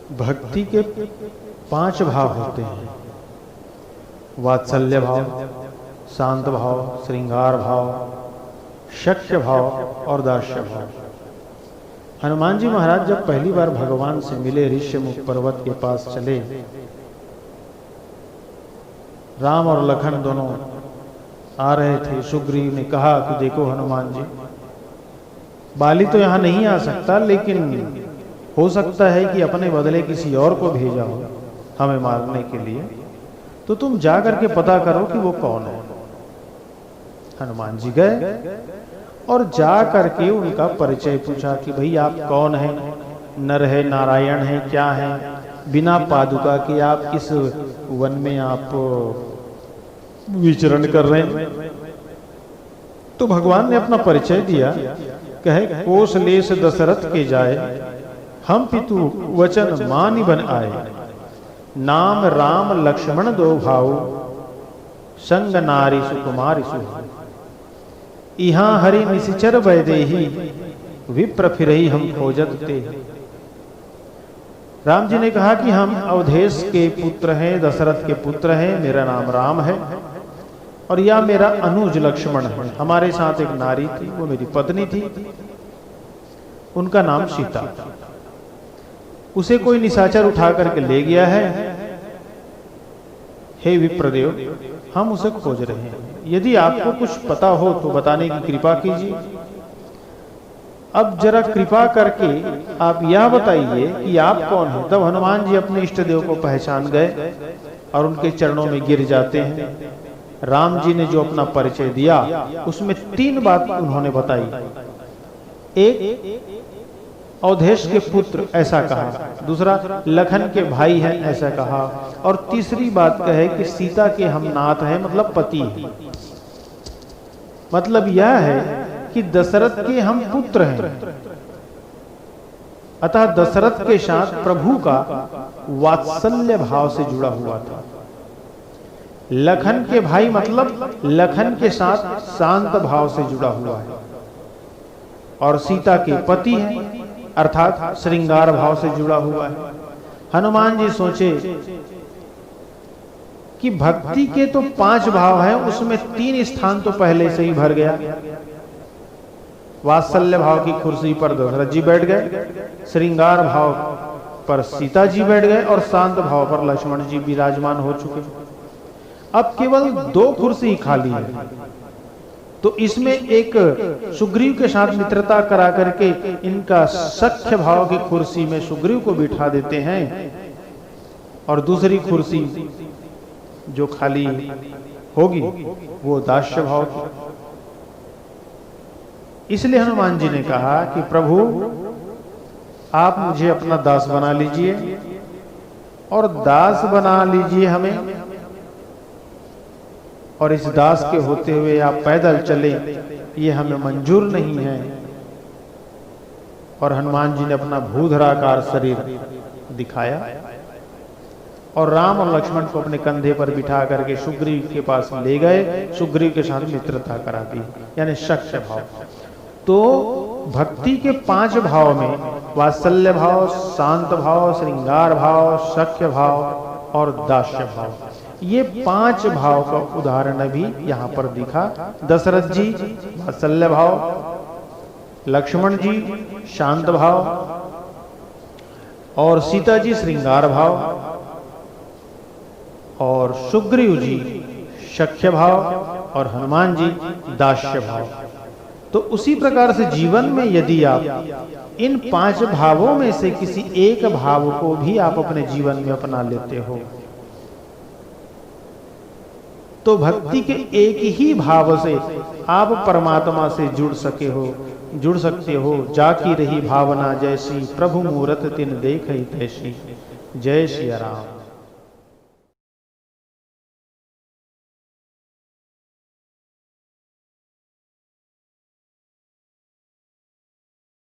भक्ति के 5 भाव होते हैं। वात्सल्य भाव, शांत भाव, श्रृंगार भाव, शक्य भाव और दास्य भाव। हनुमान जी महाराज जब पहली बार भगवान से मिले, ऋष्यमुख पर्वत के पास चले, राम और लखन दोनों आ रहे थे। सुग्रीव ने कहा कि देखो हनुमान जी, बाली तो यहाँ नहीं आ सकता, लेकिन हो सकता है कि अपने बदले किसी और को भेजा हो हमें मारने के लिए, तो तुम जा करके पता करो कि वो कौन है। हनुमान जी गए और जा करके उनका परिचय पूछा कि भाई आप कौन हैं, नर है, नारायण है, क्या है, बिना पादुका के आप किस वन में आप विचरण कर रहे हैं। तो भगवान ने अपना परिचय दिया, कहे कोसलेश दशरथ के जाए, हम पितु वचन मानि बन आए, नाम राम लक्ष्मण दो भाऊ, संग नारी सुकुमारी सुहाई, इहाँ हरि निशिचर वैदेही, विप्र फिरही हम खोजत ते। राम जी ने कहा कि हम अवधेश के पुत्र हैं, दशरथ के पुत्र हैं, मेरा नाम राम है और यह मेरा अनुज लक्ष्मण है। हमारे साथ एक नारी थी, वो मेरी पत्नी थी, उनका नाम सीता। उसे कोई निशाचर उठा करके ले गया है। हे विप्रदेव, हम उसे खोज रहे हैं, यदि आपको कुछ पता हो तो बताने की कृपा कीजिए। अब जरा कृपा करके आप यह बताइए कि आप कौन हैं। तब हनुमान जी अपने इष्ट देव को पहचान गए और उनके चरणों में गिर जाते हैं। राम जी ने जो अपना परिचय दिया उसमें 3 बात उन्होंने बताई। एक, अवधेश के पुत्र ऐसा कहा, दूसरा लखन के भाई हैं ऐसा कहा, और तीसरी बात कहे कि सीता के हम नाथ हैं, मतलब पति हैं। मतलब यह है कि दशरथ के हम पुत्र हैं, अतः दशरथ के साथ प्रभु का वात्सल्य भाव से जुड़ा हुआ था। लखन के भाई मतलब लखन के साथ शांत भाव से जुड़ा हुआ है, और सीता के पति हैं अर्थात श्रृंगार भाव से जुड़ा हुआ है। हनुमान जी सोचे कि भक्ति के तो 5 भाव हैं, उसमें 3 स्थान तो पहले से ही भर गया। वात्सल्य भाव की कुर्सी पर दशरथ जी बैठ गए, श्रृंगार भाव पर सीता जी बैठ गए और शांत भाव पर लक्ष्मण जी विराजमान हो चुके। अब केवल 2 कुर्सी खाली है, तो इसमें एक सुग्रीव के साथ मित्रता करा करके इनका सख्य भाव की कुर्सी में सुग्रीव को बिठा देते हैं, और दूसरी कुर्सी जो खाली होगी वो दास्य भाव की। इसलिए हनुमान जी ने कहा कि प्रभु आप मुझे अपना दास बना लीजिए, और दास बना लीजिए हमें, और इस दास के होते हुए आप पैदल चले, ये हमें मंजूर नहीं है। और हनुमान जी ने अपना भूधराकार शरीर दिखाया और राम और लक्ष्मण को अपने कंधे पर बिठा करके सुग्रीव के पास ले गए, सुग्रीव के साथ मित्रता करा दी, यानी सख्य भाव। तो भक्ति के 5 भाव में वात्सल्य भाव, शांत भाव, श्रृंगार भाव, सख्य भाव और दास्य भाव, ये 5 भाव का उदाहरण भी यहां पर दिखा। दशरथ जी वात्सल्य भाव, लक्ष्मण जी शांत भाव, और सीता जी श्रृंगार भाव, और सुग्रीव जी सख्य भाव, और हनुमान जी दास्य भाव। तो उसी प्रकार से जीवन में यदि आप इन 5 भावों में से किसी एक भाव को भी आप अपने जीवन में अपना लेते हो, तो भक्ति के एक ही भाव से आप परमात्मा से जुड़ सकते हो। जाकी रही भावना जैसी, प्रभु मूरत तिन देखई तैसी। जय श्री राम।